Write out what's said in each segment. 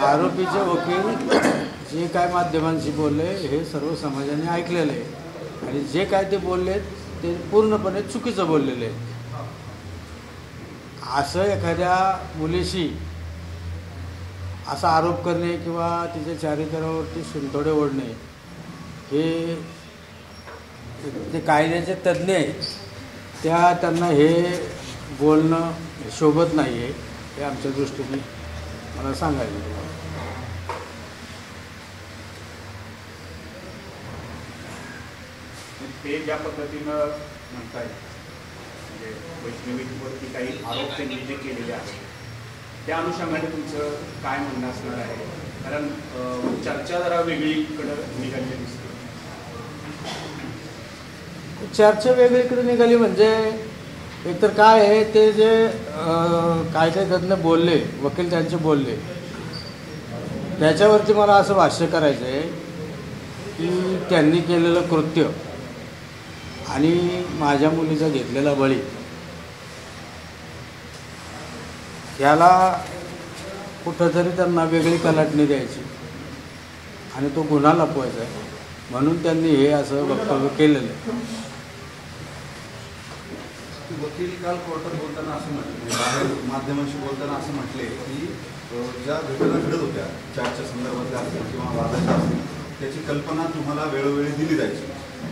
आरोपीचे वकील जे काय माध्यमांशी बोलले हे सर्व समाजाने ऐकलेलं आहे आणि जे काय ते बोलले ते पूर्णपणे चुकीचं बोललेले आहे. असं एखाद्या मुलीशी असा आरोप करणे किंवा तिच्या चारित्र्यावरती शिंतोडे ओढणे हे ते कायद्याचे तज्ज्ञ आहेत त्यांना हे बोलणं शोभत नाही आहे. हे आमच्या दृष्टीने मला सांगायचं तुम्हाला. ते ज्या पद्धतीनं म्हणतायत म्हणजे वैष्णवीवरती काही आरोप त्यांनी जे केलेले आहेत त्या अनुषंगाने तुमचं काय म्हणणं असणार आहे? कारण चर्चा जरा वेगळीकडं निघाली दिसते. चर्चा वेगळीकडे निघाली म्हणजे एकतर काय आहे ते जे काय तज्ज्ञ बोलले वकील त्यांचे बोलले त्याच्यावरती मला असं भाष्य करायचं आहे की त्यांनी केलेलं कृत्य आणि माझ्या मुलीचा घेतलेला बळी याला कुठंतरी त्यांना वेगळी कलाटणी द्यायची आणि तो गुन्हा लपवायचा आहे म्हणून त्यांनी हे असं वक्तव्य केलेलं आहे. वकील काल कोर्टात बोलताना असं म्हटले, बाहेर माध्यमांशी बोलताना असं म्हटले की ज्या घटना घडत होत्या चॅटच्या संदर्भातल्या असतील किंवा वादाच्या असतील त्याची कल्पना तुम्हाला वेळोवेळी दिली जायची.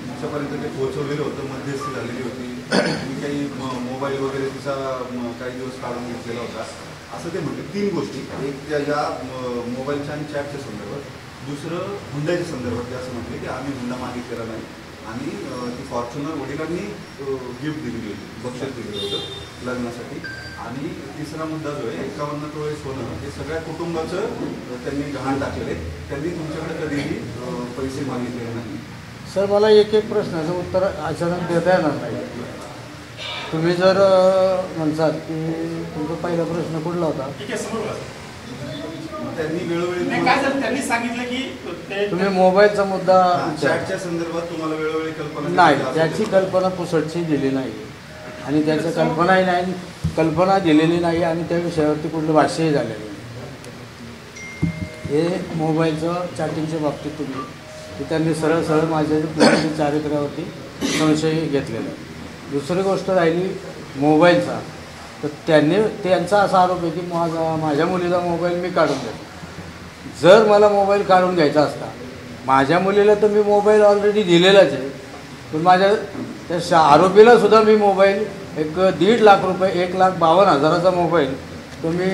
तुमच्यापर्यंत ते पोहोचवलेलं होतं, मध्यस्थी झालेली होती, तुम्ही काही मोबाईल वगैरे तिचा काही दिवस काढून घेतलेला होता असं ते म्हटले. 3 गोष्टी, एक या मोबाईलच्या आणि चॅटच्या संदर्भात, दुसरं हुंड्याच्या संदर्भात ते असं म्हटले की आम्ही हुंडा मागितलेला नाही आणि ती फॉर्च्युनर वडिलांनी गिफ्ट दिलेली होती, बक्षीस दिलेलं होतं लग्नासाठी. आणि तिसरा मुद्दा जो आहे 51 तोळे सोनं हे सगळ्या कुटुंबाचं त्यांनी गहाण टाकलेले, त्यांनी तुमच्याकडे कधीही पैसे मागितलेले नाही. सर मला एक प्रश्नाचं उत्तर अचानक देता येणार नाही. तुम्ही जर म्हणसाल की तुमचा पहिला प्रश्न कुठला होता? त्यांनी वेळोवेळी त्यांनी सांगितलं की तुम्ही मोबाईलचा मुद्दा चॅटच्या संदर्भात तुम्हाला वेळोवेळी कल्पना नाही, त्याची कल्पना पुसटची दिली नाही आणि त्याच्या कल्पनाही नाही, कल्पना दिलेली नाही आणि त्या विषयावरती कुठलं भाष्यही झालेलं नाही. हे मोबाईलचं चॅटिंगच्या बाबतीत तुम्ही की त्यांनी सरळ सरळ माझ्या चारित्र्यावरती संशय घेतलेला आहे. दुसरी गोष्ट राहिली मोबाईलचा, तर त्यांचा असा आरोप आहे की माझ्या मुलीचा मोबाईल मी काढून देतो. जर मला मोबाईल काढून घ्यायचा असता, माझ्या मुलीला तर मी मोबाईल ऑलरेडी दिलेलाच आहे, पण माझ्या त्या आरोपीलासुद्धा मी मोबाईल एक 1.5 लाख रुपये 1,52,000चा मोबाईल तो मी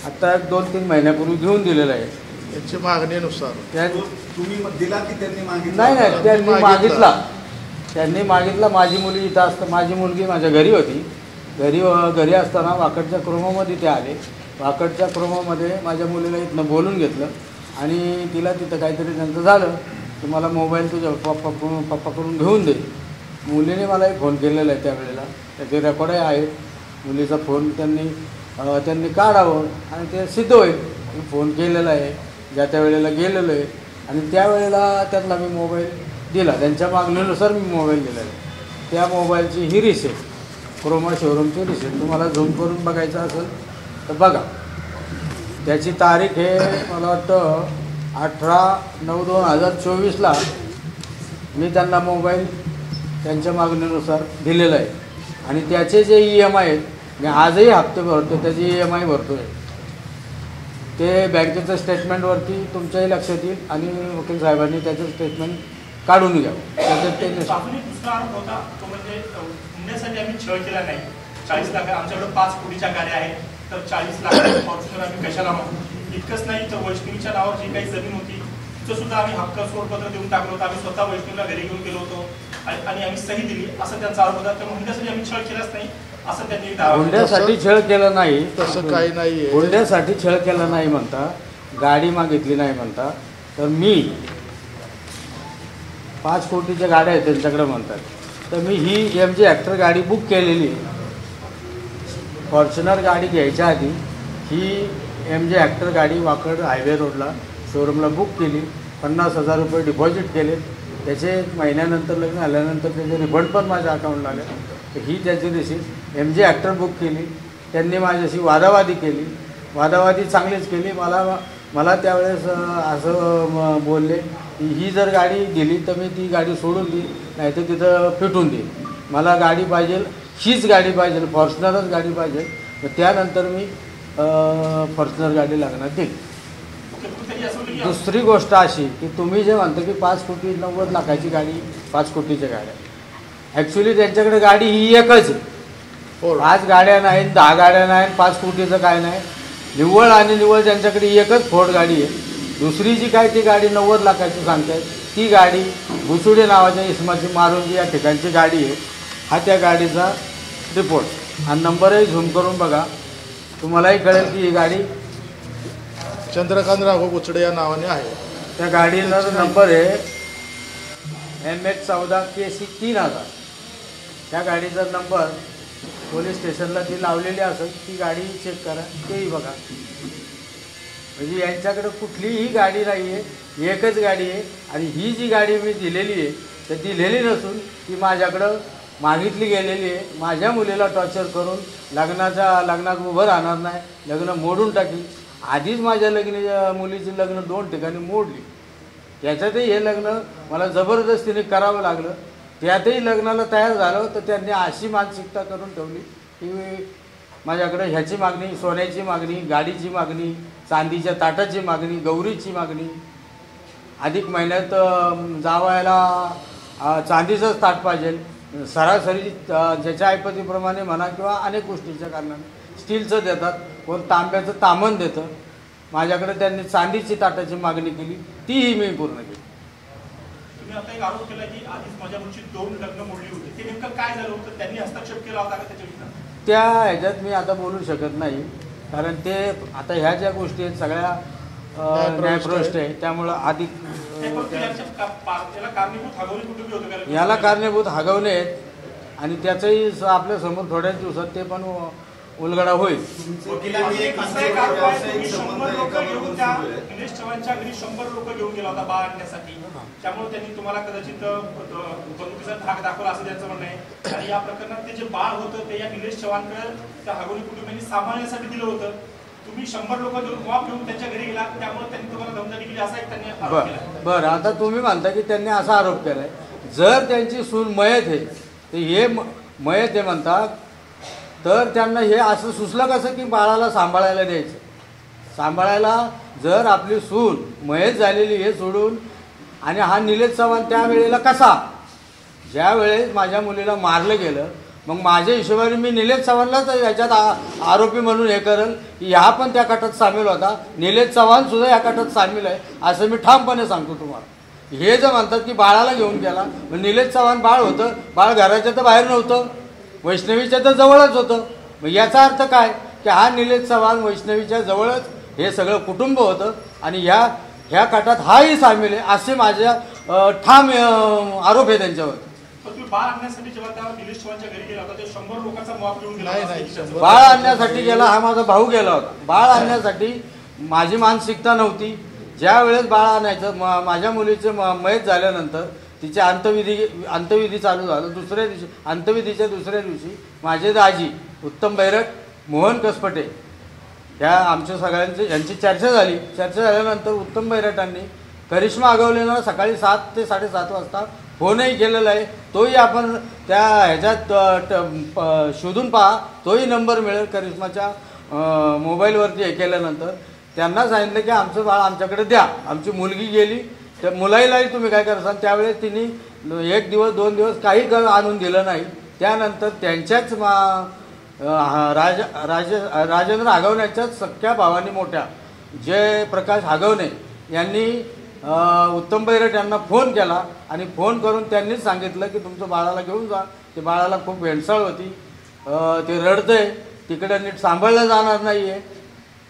आत्ता 2-3 महिन्यापूर्वी घेऊन दिलेला आहे. त्यांची मागणीनुसार तुम्ही दिला की त्यांनी मागितलं? नाही, त्यांनी मागितला. माझी मुली इथं असतं, माझी मुलगी माझ्या घरी होती, घरी असताना वाकडच्या क्रोमामध्ये ते आले. वाकडच्या क्रोमामध्ये माझ्या मुलीला इथनं बोलून घेतलं आणि तिला तिथं काहीतरी त्यांचं झालं की मला मोबाईल तुझ्या पप्पाकडून घेऊन दे. मुलीने मलाही फोन केलेला आहे त्यावेळेला, त्याचे रेकॉर्डही आहेत. मुलीचा फोन त्यांनी काढावं आणि ते सिद्ध होईल. मी फोन केलेला आहे, ज्या त्या वेळेला गेलेलो आहे आणि त्यावेळेला त्यांना मी मोबाईल दिला, त्यांच्या मागणीनुसार मी मोबाईल दिलेला आहे. त्या मोबाईलची ही रिसेट, क्रोमा शोरूमची रिसेट तुम्हाला झूम करून बघायचं असेल तर बघा. त्याची तारीख हे मला वाटतं 18/9/2024ला मी त्यांना मोबाईल त्यांच्या मागणीनुसार दिलेला आहे आणि त्याचे जे EMI आहेत, मी आजही हप्ते भरतो, त्याची EMI भरतो आहे. ते बँकेचं स्टेटमेंटवरती तुमच्याही लक्षात येईल आणि वकील साहेबांनी त्याचं स्टेटमेंट काढून घ्यावं. त्याच्यात ते दुसरा आरोप होता तो म्हणजे हुंड्यासाठी आम्ही छळ केला नाही. 40 लाख आमच्याकडे 5 कोटीच्या गाड्या आहेत, तर 40 लाख फॉर्च्युनर आम्ही कशाला मागू. इतकंच नाही तर वैष्णवीच्या नावावर जी काही जमीन होती तिचं सुद्धा आम्ही हक्क सोडपत्र देऊन टाकलं होतं. आम्ही स्वतः वैष्णवीला घरी घेऊन गेलो होतो आणि आम्ही सही दिली असं त्यांचा आरोप होता. तर हुंड्यासाठी आम्ही छळ केलाच नाही असं त्यांनी दावा. हुंड्यासाठी छळ केला नाही, तसं काही नाही. हुंड्यासाठी छळ केला नाही म्हणता, गाडी मागितली नाही म्हणता, तर मी 5 कोटीच्या गाड्या आहेत त्यांच्याकडे म्हणतात, तर मी ही MG ॲक्टर गाडी बुक केलेली आहे. फॉर्च्युनर गाडी घ्यायच्या आधी ही MG ॲक्टर गाडी वाकड हायवे रोडला शोरूमला बुक केली. 50,000 रुपये डिपॉझिट केले. त्याचे महिन्यानंतर लग्न झाल्यानंतर त्याचे रिफंड पण माझ्या अकाउंटला आले. तर ही त्याची रिसीट MG ॲक्टर बुक केली. त्यांनी माझ्याशी वादावादी केली, वादावादी चांगलीच केली. मला मला त्यावेळेस असं बोलले की ही जर गाडी दिली तर मी ती गाडी सोडून देईल, नाही तर तिथं फिटून देईल. मला गाडी पाहिजे, हीच गाडी पाहिजे, फॉर्च्युनरच गाडी पाहिजे. तर त्यानंतर मी फॉर्च्युनर गाडी लागणार देईल. दुसरी गोष्ट अशी की तुम्ही जे म्हणता की 5 कोटी 90 लाखाची गाडी, 5 कोटीच्या गाड्या, ॲक्च्युली त्यांच्याकडे गाडी ही एकच आहे. 5 गाड्या नाही, 10 गाड्या नाही, 5 कोटीचं काय नाही. निव्वळ आणि निव्वळ त्यांच्याकडे एकच फोर्ड गाडी आहे. दुसरी जी काय ती गाडी 90 लाखाची सांगताय, ती गाडी भुसुडे नावाच्या इसमाची मारुंजी या ठिकाणची गाडी आहे. हा त्या गाडीचा रिपोर्ट आणि नंबरही झूम करून बघा, तुम्हालाही कळेल की ही गाडी चंद्रकांत राघव बुचडे या नावाने आहे. त्या गाडीचा नंबर आहे MH14 KC 3000. त्या गाडीचा नंबर पोलीस स्टेशनला ती लावलेली असेल, ती गाडी चेक करा, तेही बघा. म्हणजे यांच्याकडे कुठलीही गाडी नाही आहे, एकच गाडी आहे. आणि ही जी गाडी मी दिलेली आहे तर दिलेली नसून ती माझ्याकडं मागितली गेलेली आहे. माझ्या मुलीला टॉर्चर करून लग्नात उभं राहणार नाही, लग्न मोडून टाकी. आधीच माझ्या मुलीची लग्न 2 ठिकाणी मोडली. त्याच्यातही हे लग्न मला जबरदस्तीने करावं लागलं. त्यातही लग्नाला तयार झालं तर त्यांनी अशी मानसिकता करून ठेवली की माझ्याकडे ह्याची मागणी, सोन्याची मागणी, गाडीची मागणी, चांदीच्या ताटाची मागणी, गौरीची मागणी. अधिक महिन्यात जावायला चांदीचंच ताट पाहिजे, सरासरी ज्याच्या ऐपतीप्रमाणे म्हणा किंवा अनेक गोष्टीच्या कारणाने स्टीलचं देतात, कोण तांब्याचं तामण देतं. माझ्याकडे त्यांनी चांदीची ताटाची मागणी केली, तीही मी पूर्ण केली. तुम्ही आता एक आरोप केला की आधीच माझ्या मुलीची 2 लग्न मोडली होती, ते नेमकं काय झालं होतं? त्यांनी हस्तक्षेप केला होता का त्याच्या विरुद्ध? त्या ह्याच्यात मी आता बोलू शकत नाही, कारण ते आता ह्या ज्या गोष्टी आहेत सगळ्या न्यायप्रविष्ट आहे. त्यामुळं अधिक याला कारणीभूत हगवणे आहेत आणि त्याचंही आपल्या समोर थोड्याच दिवसात ते पण उलगडा होईल. निलेश चव्हाणच्या घरी 100 लोक घेऊन गेला होता बाळ आणण्यासाठी, त्यामुळे त्यांनी तुम्हाला कदाचित बंदुकीचा धाक दाखवला असं त्यांचं म्हणणं आहे. आणि या प्रकरणात ते जे बाळ होतं ते या निलेश चव्हाणकडे त्या हगवणी कुटुंबियांनी सांभाळण्यासाठी दिलं होतं. तुम्ही 100 लोक घेऊन मॉप घेऊन त्यांच्या घरी गेला, त्यामुळे त्यांनी तुम्हाला दमदाटी केली असा एक त्यांनी आरोप केला. बरं, आता तुम्ही म्हणता की त्यांनी असा आरोप केलाय. जर त्यांची सून मयत आहे तर हे मयत आहे म्हणतात, तर त्यांना हे असं सुचलं कसं की बाळाला सांभाळायला द्यायचं. सांभाळायला जर आपली सून मयत झालेली हे सोडून, आणि हा निलेश चव्हाण त्यावेळेला कसा, ज्या वेळेस माझ्या मुलीला मारलं गेलं, मग माझ्या हिशोबाने मी निलेश चव्हाणलाच याच्यात आरोपी म्हणून हे करेल की हा पण त्या कटात सामील होता, निलेश चव्हाण सुद्धा या कटात सामील आहे असं मी ठामपणे सांगतो तुम्हाला. हे जर म्हणतात की बाळाला घेऊन गेला, मग निलेश चव्हाण बाळ होतं, बाळ घराच्या तर बाहेर नव्हतं, वैष्णवीच्या तर जवळच होतं. मग याचा अर्थ काय की हा निलेश चव्हाण वैष्णवीच्या जवळच हे सगळं कुटुंब होतं आणि ह्या कटात हाही सामील आहे असे माझ्या ठाम आरोप आहे त्यांच्यावर. बाळ आणण्यासाठी जेव्हा त्या निलेश चव्हाणच्या घरी गेला होता, ते 100 लोकांचा मॉप घेऊन गेला. बाळ आणण्यासाठी गेला, हा माझा भाऊ गेला होता. बाळ आणण्यासाठी माझी मानसिकता नव्हती. ज्या वेळेस बाळ आणायचं, माझ्या मुलीचे मयत झाल्यानंतर तिचे अंत्यविधी चालू झालं. दुसऱ्या दिवशी, अंत्यविधीच्या दुसऱ्या दिवशी माझे दाजी उत्तम बैरट, मोहन कसपटे ह्या आमच्या सगळ्यांची यांची चर्चा झाली. चर्चा झाल्यानंतर उत्तम बैरटांनी करिश्मा आगवलेला सकाळी 7 ते 7:30 वाजता फोनही केलेला आहे. तोही आपण त्या ह्याच्यात शोधून पहा, तोही नंबर मिळेल करिश्माच्या मोबाईलवरती. हे केल्यानंतर त्यांना सांगितलं की आमचं बाळ आमच्याकडे द्या. आमची मुलगी गेली, त्या मुलाईलाही तुम्ही काय करसाल. त्यावेळेस तिने 1 दिवस 2 दिवस काही आणून दिलं नाही. त्यानंतर त्यांच्याच राजेंद्र हगवण्याच्याच सख्या भावानी मोठ्या जयप्रकाश हगवणे यांनी उत्तम बैरट यांना फोन केला आणि फोन करून त्यांनीच सांगितलं की तुमचं बाळाला घेऊन जा. ते बाळाला खूप भेंडसाळ होती, ते रडतंय, तिकडे नीट सांभाळलं जाणार नाही आहे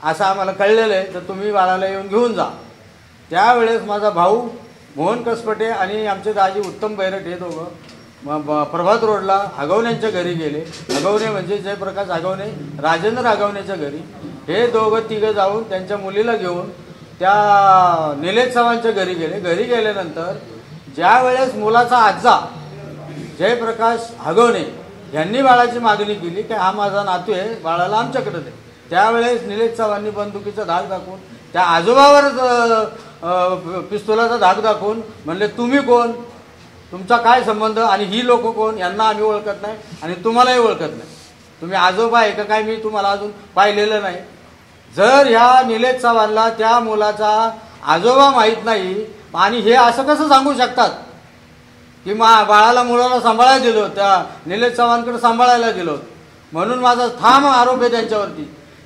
असं आम्हाला कळलेलं आहे, तर तुम्ही बाळाला येऊन घेऊन जा. त्यावेळेस माझा भाऊ मोहन कसपटे आणि आमचे दाजी उत्तम बैरट हे दोघं प्रभात रोडला हगवण्यांच्या घरी गेले. हगवणे म्हणजे जयप्रकाश हगवणे, राजेंद्र हगवण्याच्या घरी. हे दोघं तिघं जाऊन त्यांच्या मुलीला घेऊन त्या निलेश चव्हाणच्या घरी गेले. घरी गेल्यानंतर ज्या वेळेस मुलाचा आजा जयप्रकाश हगवणे यांनी बाळाची मागणी केली की हा माझा नातू आहे, बाळाला आमच्याकडे दे, त्यावेळेस निलेश चव्हाणांनी बंदुकीचा धाक दाखवून त्या आजोबावर पिस्तुलाचा धाक दाखवून म्हणले तुम्ही कोण, तुमचा काय संबंध आणि ही लोक कोण, यांना आम्ही ओळखत नाही आणि तुम्हालाही ओळखत नाही, तुम्ही आजोबा आहे का काय, मी तुम्हाला अजून पाहिलेलं नाही. जर ह्या निलेश चव्हाणला त्या मुलाचा आजोबा माहीत नाही आणि हे असं कसं सांगू शकतात की बाळाला मुलाला सांभाळायला दिलं, त्या निलेश चव्हाणकडे सांभाळायला दिलं. म्हणून माझा ठाम आरोप आहे त्यांच्यावरती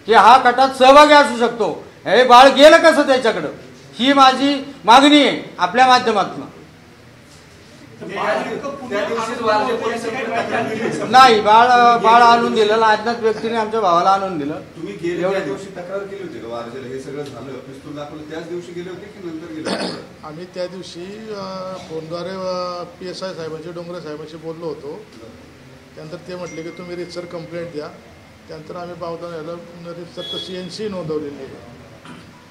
की हा कटात सहभागी असू शकतो. हे बाळ गेलं कसं त्याच्याकडं, ही माझी मागणी आहे आपल्या माध्यमातून. नाही, बाळ आणून दिलं, अज्ञात व्यक्तीने आमच्या भावाला आणून दिलं. तुम्ही गेल्या दिवशी तक्रार केली होती का वारजेला हे सगळं झालं पिस्तूल दाखवलं त्याच दिवशी गेले होते की नंतर गेले होते? आम्ही त्या दिवशी फोनद्वारे PSI साहेबांशी, डोंगरे साहेबांशी बोललो होतो. त्यानंतर ते म्हटले की तुम्ही रितसर कंप्लेंट द्या. त्यानंतर आम्ही पावता रितसर CNC नोंदवलेली आहे.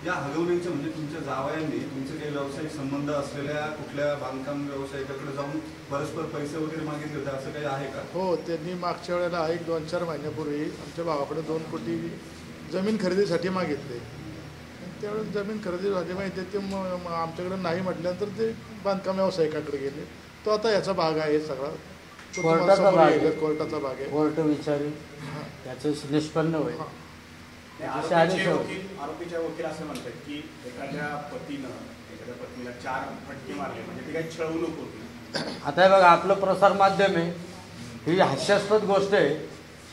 या हगवण्याच्या म्हणजे तुमच्या जावयांनी तुमचे काही व्यावसायिक संबंध असलेल्या कुठल्या बांधकाम व्यावसायिकाकडे जाऊन परस्पर पैसे वगैरे मागितले होते असं काही आहे का? हो, त्यांनी मागच्या वेळेला 1-2-4 महिन्यापूर्वी आमच्या भावाकडे 2 कोटी जमीन खरेदीसाठी मागितले. त्यावेळेस जमीन खरेदी झाली माहिती ते आमच्याकडे नाही म्हटल्यानंतर ते बांधकाम व्यावसायिकाकडे गेले. तो आता याचा भाग आहे सगळा, कोर्टाचा भाग आहे. कोर्ट विचारी त्याचं निष्पन्न होईल. आरोपीच्या वकील असं म्हणतात की एखाद्या पत्नीला 4 फटके मारले म्हणजे ती काही छळवणूक होती. आता हे बघा, आपलं प्रसार माध्यम आहे, ही हास्यास्पद गोष्ट आहे,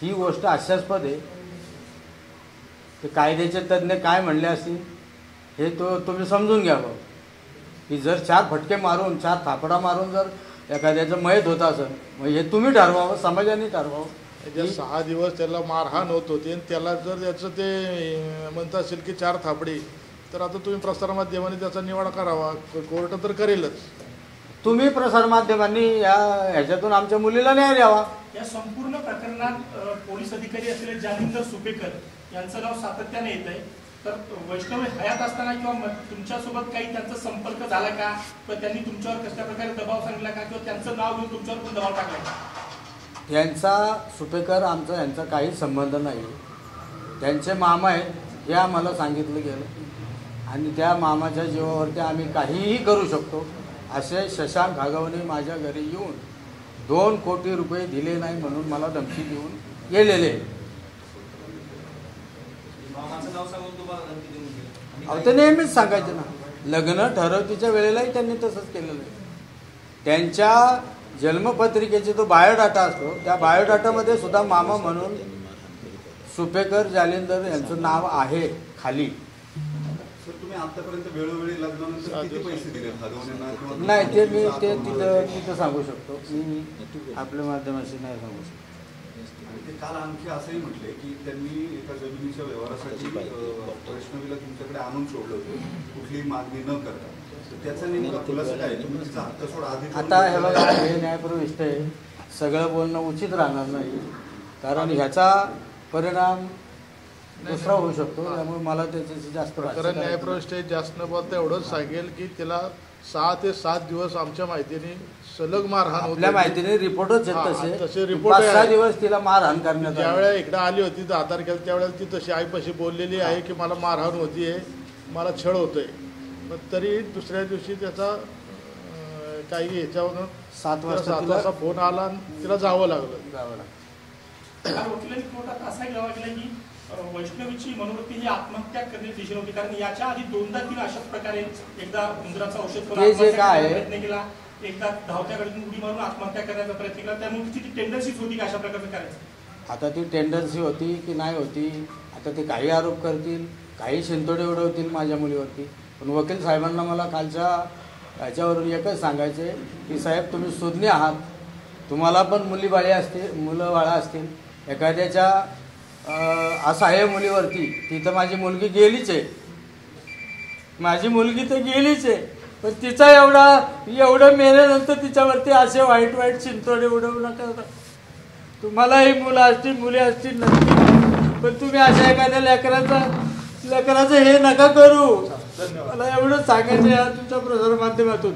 ही गोष्ट हास्यास्पद आहे. ते कायद्याचे तज्ज्ञ काय म्हणले असतील हे तुम्ही समजून घ्यावं की जर 4 फटके मारून 4 थापडा मारून जर एखाद्याचं मयत होत असेल मग हे तुम्ही ठरवावं, समाजाने ठरवावं. 6 दिवस त्याला मारहाण होत होती आणि त्याला जर त्याचं ते म्हणत असेल की 4 थापडी, तर आता तुम्ही प्रसारमाध्यमांनी त्याचा निवाडा करावा, कोर्ट तर करेलच. तुम्ही प्रसारमाध्यमांनी ह्याच्यातून आमच्या मुलीला न्याय द्यावा. या संपूर्ण प्रकरणात पोलीस अधिकारी असलेले जालिंदर सुपेकर यांचं नाव सातत्याने येत आहे. तर वैष्णवी हयात असताना किंवा तुमच्यासोबत काही त्यांचा संपर्क झाला का, किंवा त्यांनी तुमच्यावर कशा प्रकारे दबाव सांगितला का, किंवा त्यांचं नाव घेऊन तुमच्यावर पण दबाव टाकला का? यांचा सुपेकर आमचा यांचा काही संबंध नाही. त्यांचे मामा आहेत हे आम्हाला सांगितलं गेलं आणि त्या मामाच्या जीवावरती आम्ही काहीही करू शकतो असे शशांक हगवणे माझ्या घरी येऊन 2 कोटी रुपये दिले नाही म्हणून मला धमकी देऊन गेलेले. ते नेहमीच सांगायचे ना, लग्न ठरवतीच्या वेळेलाही त्यांनी तसंच केलेलं आहे. त्यांच्या जन्मपत्रिकेचा जो बायोडाटा असतो त्या बायोडाटामध्ये सुद्धा मामा म्हणून सुपेकर जालिंदर यांचं नाव आहे खाली. सर, तुम्ही आतापर्यंत वेळोवेळी लग्नानंतर किती पैसे दिले हगवण्यांना? नाही, ते मी ते तिथं सांगू शकतो, मी आपल्या माध्यमाशी नाही सांगू शकतो. आणि ते काल आणखी असंही म्हटले की त्यांनी एका जमिनीच्या व्यवहारासाठी वैष्णवीला तुमच्याकडे आणून सोडलं होतं कुठलीही मागणी न करता. त्याचा नेमका खुलासा काय? तुम्ही तिचा हक्क सोडा आधी. आता हे बघा, हे न्यायप्रविष्ट आहे, सगळं बोलणं उचित राहणार नाही कारण ह्याचा परिणाम दुसरा होऊ शकतो. त्यामुळे मला त्याच्याशी जास्त कारण न्यायप्रविष्ट जास्त न बोलता एवढंच सांगेल की तिला 6 ते 7 दिवस आमच्या माहितीने सलग मारहाण आपल्या माहितीने रिपोर्टच आहेत तसे रिपोर्ट 5-6 दिवस तिला मारहाण करण्यात. ज्यावेळेला इकडे आली होती 10 तारखेला त्यावेळेला ती तशी आईपाशी बोललेली आहे की मला मारहाण होतीये, मला छळ होतोय. पण तरी दुसऱ्या दिवशी त्याचा काही ह्याच्यावरून 7 वाजता फोन आला आणि तिला जावं लागलं. वकिलांनी कोर्टात असा दावा केला की वैष्णवीची मनोवृत्ती ही आत्महत्या करण्याची दिशेने होती कारण याच्या आधी 2दा तिने अशाच प्रकारे एकदा उंदराचं औषध करून प्रयत्न केला, एकदा धावत्या गाडीतून उडी मारून आत्महत्या करण्याचा प्रयत्न केला. त्यामुळे तिची टेंडन्सीच होती की अशा प्रकारचं करायचं. आता ती टेंडन्सी होती की नाही होती, आता ते काही आरोप करतील, काही शिंतोडे उडवतील माझ्या मुलीवरती. पण वकील साहेबांना मला कालच्या ह्याच्यावरून एकच सांगायचं आहे की साहेब तुम्ही सुज्ञ आहात, तुम्हाला पण मुलं बाळा असतील. एखाद्याच्या असहाय्य मुलीवरती, तिथं माझी मुलगी गेलीच आहे, माझी मुलगी तर गेलीच आहे, पण तिचा एवढं मेल्यानंतर तिच्यावरती असे वाईट चिंतोडे उडवू नका. तुम्हालाही मुली असतील नक्की, पण तुम्ही अशा एखाद्या लेकराचं हे नका करू. मला एवढं सांगायचं आहे तुमच्या प्रसार माध्यमातून.